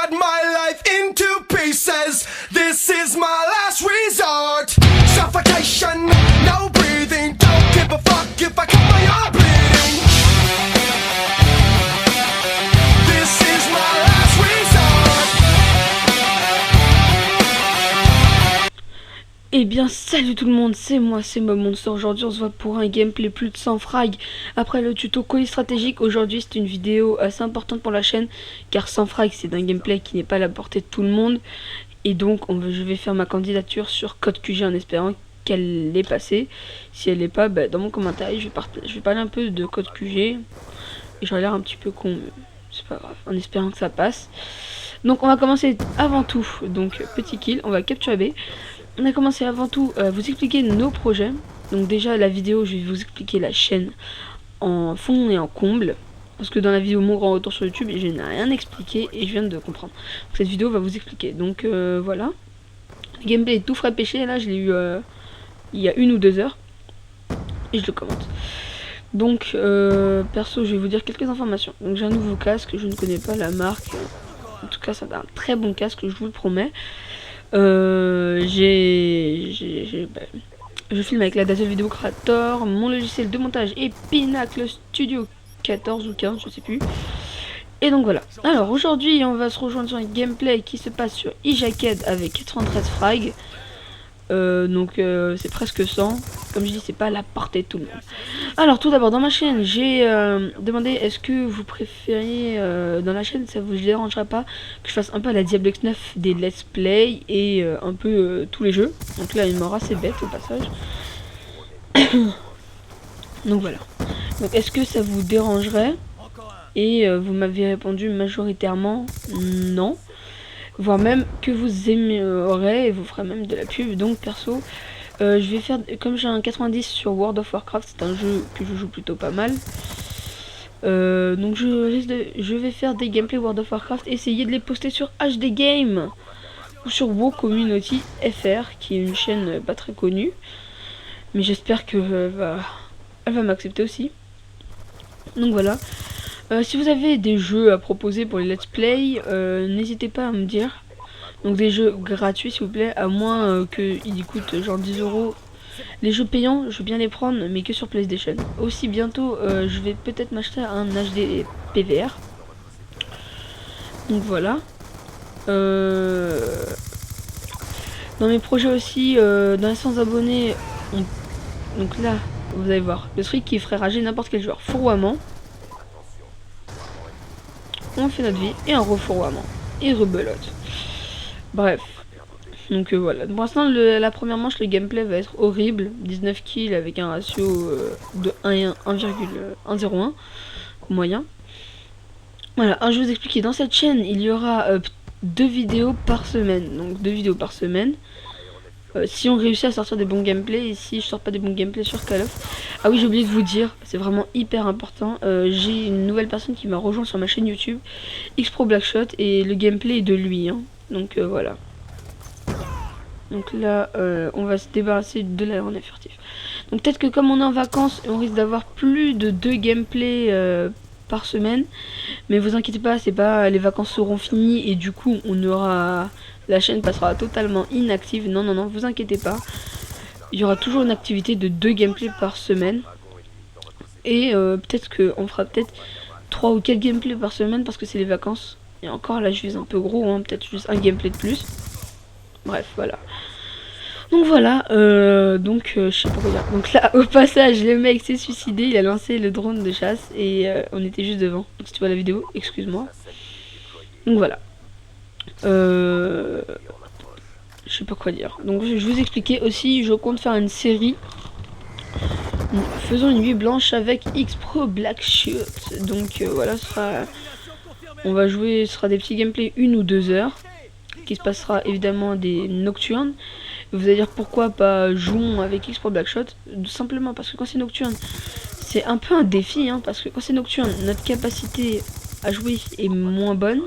cut my life into pieces. This is my last resort. Suffocation, no breathing. Don't give a fuck if I cut my arm bleeding. This is my last resort. Eh bien salut tout le monde, c'est moi, c'est Monster. Aujourd'hui on se voit pour un gameplay plus de 100 frags. Après le tuto colis stratégique, aujourd'hui c'est une vidéo assez importante pour la chaîne. Car 100 frags c'est un gameplay qui n'est pas à la portée de tout le monde. Et donc je vais faire ma candidature sur Code QG en espérant qu'elle est passée. Si elle n'est pas, dans mon commentaire je vais parler un peu de Code QG. Et j'aurai l'air un petit peu con, mais c'est pas grave, en espérant que ça passe. Donc on va commencer avant tout, donc petit kill, on va capturer B. On a commencé avant tout à vous expliquer nos projets. Donc déjà la vidéo, je vais vous expliquer la chaîne en fond et en comble. Parce que dans la vidéo Mon Grand Retour sur YouTube, je n'ai rien expliqué et je viens de comprendre. Donc, cette vidéo va vous expliquer. Donc voilà. Le gameplay est tout frais pêché. Là, je l'ai eu il y a 1 ou 2 heures. Et je le commente. Donc perso, je vais vous dire quelques informations. Donc j'ai un nouveau casque, je ne connais pas la marque. En tout cas, c'est un très bon casque, je vous le promets. Je filme avec la Dazzle Video Creator. Mon logiciel de montage est Pinacle Studio 14 ou 15, je sais plus. Et donc voilà. Alors aujourd'hui on va se rejoindre sur un gameplay qui se passe sur eJacked avec 93 frags. C'est presque 100. Comme je dis, c'est pas à la portée de tout le monde. Alors tout d'abord dans ma chaîne j'ai demandé est-ce que vous préfériez dans la chaîne, ça vous dérangera pas que je fasse un peu à la Diablo X9 des let's play et un peu tous les jeux. Donc là il m'aura assez bête au passage. Donc voilà. Donc est-ce que ça vous dérangerait? Et vous m'avez répondu majoritairement non. Voire même que vous aimerez et vous ferez même de la pub. Donc perso je vais faire, comme j'ai un 90 sur World of Warcraft, c'est un jeu que je joue plutôt pas mal. Donc je vais faire des gameplays World of Warcraft, essayer de les poster sur HD Game ou sur WoW Community FR, qui est une chaîne pas très connue. Mais j'espère que elle va m'accepter aussi. Donc voilà. Si vous avez des jeux à proposer pour les let's play, n'hésitez pas à me dire. Donc des jeux gratuits s'il vous plaît, à moins qu'ils coûtent genre 10 €. Les jeux payants, je veux bien les prendre, mais que sur PlayStation. Aussi bientôt, je vais peut-être m'acheter un HD PVR. Donc voilà. Dans mes projets aussi, dans les 100 abonnés, donc là, vous allez voir, le truc qui ferait rager n'importe quel joueur. Fourroiement. On fait notre vie et un refourroiement. Et rebelote. Bref. Donc voilà. Pour l'instant, la première manche, le gameplay va être horrible. 19 kills avec un ratio de 1,101 moyen. Voilà. Alors, je vais vous expliquer. Dans cette chaîne, il y aura 2 vidéos par semaine. Donc 2 vidéos par semaine. Si on réussit à sortir des bons gameplays, et si je sors pas des bons gameplays sur Call of. Ah oui, j'ai oublié de vous dire, c'est vraiment hyper important. J'ai une nouvelle personne qui m'a rejoint sur ma chaîne YouTube, Xpro Blackshot, et le gameplay est de lui. Hein. Donc voilà. Donc là, on va se débarrasser de l'aéronef furtif. Donc peut-être que comme on est en vacances, on risque d'avoir plus de 2 gameplays par semaine. Mais vous inquiétez pas, c'est pas les vacances seront finies et du coup on aura. La chaîne passera totalement inactive. Non, non, non, vous inquiétez pas. Il y aura toujours une activité de 2 gameplays par semaine. Et peut-être qu'on fera peut-être 3 ou 4 gameplays par semaine parce que c'est les vacances. Et encore là, je vise un peu gros, hein, peut-être juste un gameplay de plus. Bref, voilà. Donc voilà, je sais pas quoi dire. Donc là, au passage, le mec s'est suicidé. Il a lancé le drone de chasse et on était juste devant. Donc si tu vois la vidéo, excuse-moi. Donc voilà. Je sais pas quoi dire. Donc je vais vous expliquer aussi, je compte faire une série. Faisons une nuit blanche avec Xpro Blackshot. Donc voilà, on va jouer, ce sera des petits gameplays 1 ou 2 heures. Qui se passera évidemment des nocturnes. Vous allez dire pourquoi pas jouons avec Xpro Blackshot. Tout simplement parce que quand c'est nocturne, c'est un peu un défi. Hein, parce que quand c'est nocturne, notre capacité à jouer est moins bonne.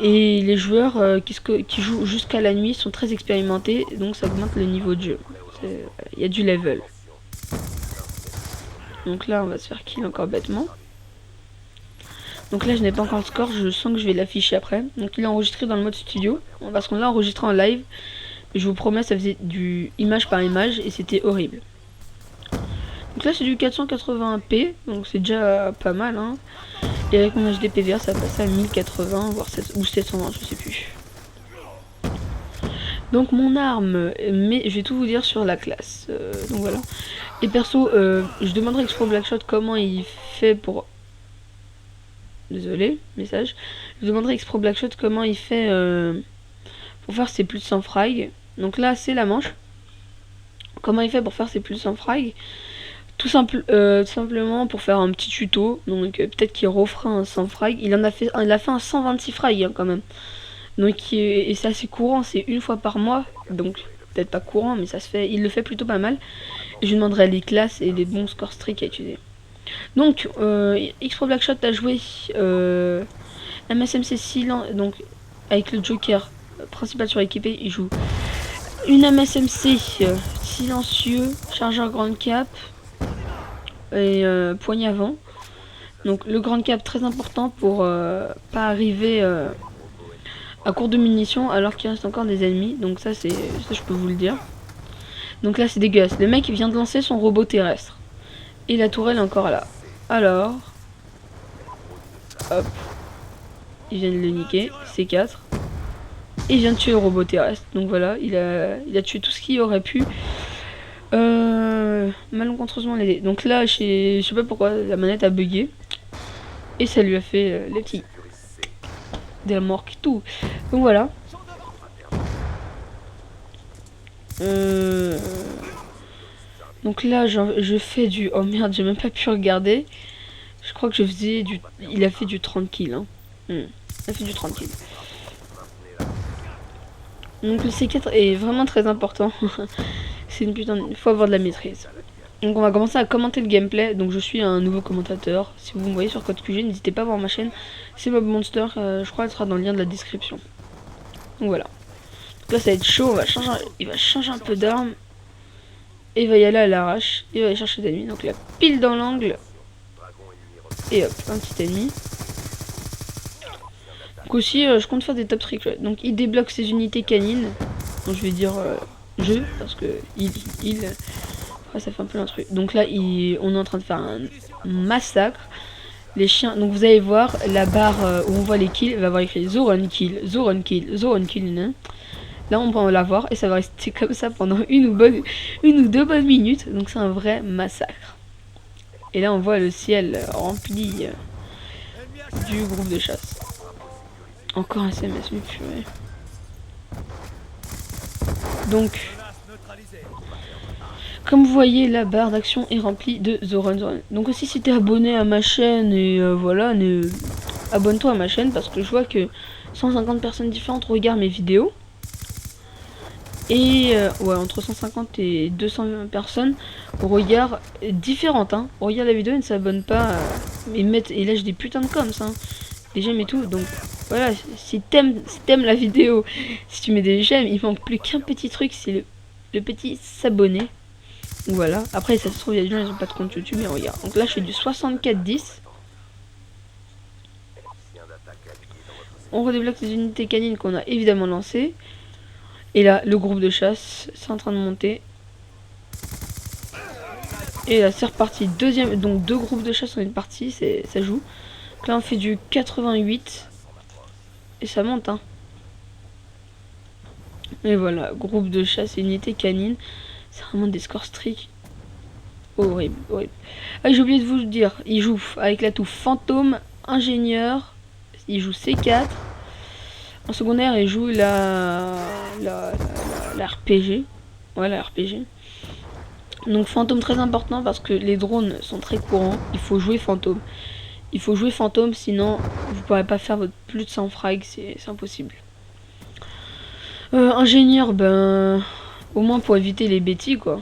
Et les joueurs qui jouent jusqu'à la nuit sont très expérimentés, donc ça augmente le niveau de jeu. Il y a du level. Donc là, on va se faire kill encore bêtement. Donc là je n'ai pas encore le score, je sens que je vais l'afficher après. Donc il est enregistré dans le mode studio, parce qu'on l'a enregistré en live. Je vous promets, ça faisait du image par image et c'était horrible. Donc là c'est du 480p, donc c'est déjà pas mal hein. Et avec mon HD PVR ça passe à 1080 voire 720, je sais plus. Donc mon arme, mais je vais tout vous dire sur la classe. Donc voilà. Et perso, je demanderai à Xpro Blackshot comment il fait pour... Désolé, message. Je demanderai à Xpro Blackshot comment il fait pour faire ses plus de 100 frags. Donc là c'est la manche. Comment il fait pour faire ses plus de 100 frags? Tout simplement pour faire un petit tuto. Donc peut-être qu'il refera un 100 frags. Il a fait un 126 frags hein, quand même. Donc et c'est assez courant, c'est une fois par mois. Donc peut-être pas courant, mais ça se fait. Il le fait plutôt pas mal. Et je lui demanderai les classes et les bons score streaks à utiliser. Donc Xpro Blackshot a joué MSMC silence, donc avec le Joker principal suréquipé, il joue une MSMC silencieux, chargeur grande cap et poignée avant. Donc le grand cap très important pour pas arriver à court de munitions alors qu'il reste encore des ennemis. Donc ça je peux vous le dire. Donc là c'est dégueulasse. Le mec il vient de lancer son robot terrestre. Et la tourelle est encore là. Alors hop. Il vient de le niquer. C4. Et il vient de tuer le robot terrestre. Donc voilà, il a tué tout ce qu'il aurait pu. Malencontreusement l'aider. Donc là, je sais pas pourquoi la manette a bugué. Et ça lui a fait les petits des morts et tout. Donc voilà. Donc là, je fais du... Oh merde, j'ai même pas pu regarder. Je crois que je faisais du... Il a fait du 30 kills. Hein. Il a fait du 30 kills. Donc le C4 est vraiment très important. C'est une putain de... Il faut avoir de la maîtrise. Donc on va commencer à commenter le gameplay. Donc je suis un nouveau commentateur. Si vous me voyez sur Code QG, n'hésitez pas à voir ma chaîne. C'est Mob Monster. Je crois qu'elle sera dans le lien de la description. Donc voilà. Donc là ça va être chaud. Il va changer un peu d'arme. Et il va y aller à l'arrache. Il va aller chercher des ennemis. Donc là, pile dans l'angle. Et hop, un petit ennemi. Donc aussi, je compte faire des top tricks. Donc il débloque ses unités canines. Donc je vais dire je, parce que il. Après ça fait un peu l'intrus. Donc là, on est en train de faire un massacre. Les chiens. Donc vous allez voir la barre où on voit les kills. Il va avoir écrit Zoran kill, Zoran kill, Zoran kill. Hein. Là on va la voir et ça va rester comme ça pendant une ou deux bonnes minutes. Donc c'est un vrai massacre. Et là on voit le ciel rempli du groupe de chasse. Encore un SMS, mais purée. Donc comme vous voyez, la barre d'action est remplie de Zoran. Donc aussi si t'es abonné à ma chaîne et voilà, abonne-toi à ma chaîne parce que je vois que 150 personnes différentes regardent mes vidéos. Et ouais, entre 150 et 200 personnes regardent différentes, hein. Regardent la vidéo et ne s'abonnent pas et lâchent des putains de coms, hein. Des j'aime et tout. Donc voilà, si t'aimes la vidéo, si tu mets des j'aime, il manque plus qu'un petit truc, c'est le petit s'abonner. Voilà, après ça se trouve il y a des gens ils ont pas de compte YouTube, mais regarde. Donc là je fais du 64-10. On redébloque les unités canines qu'on a évidemment lancées. Et là, le groupe de chasse, c'est en train de monter. Et là, c'est reparti. Deuxième, donc deux groupes de chasse en une partie, ça joue. Donc là, on fait du 88. Et ça monte, hein. Et voilà, groupe de chasse et unité canine. C'est vraiment des scores streaks. Horrible, horrible. Ah, j'ai oublié de vous le dire. Il joue avec l'atout fantôme, ingénieur. Il joue C4. En secondaire, il joue la RPG. Ouais, la RPG. Donc fantôme très important parce que les drones sont très courants. Il faut jouer fantôme. Il faut jouer fantôme, sinon vous pourrez pas faire votre plus de 100 frags, c'est impossible. Ingénieur, ben au moins pour éviter les bêtises quoi.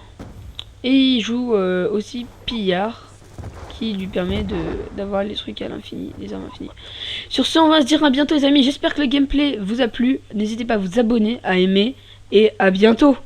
Et il joue aussi pillard, qui lui permet d'avoir les trucs à l'infini, les armes infinies. Sur ce, on va se dire à bientôt les amis. J'espère que le gameplay vous a plu. N'hésitez pas à vous abonner, à aimer et à bientôt.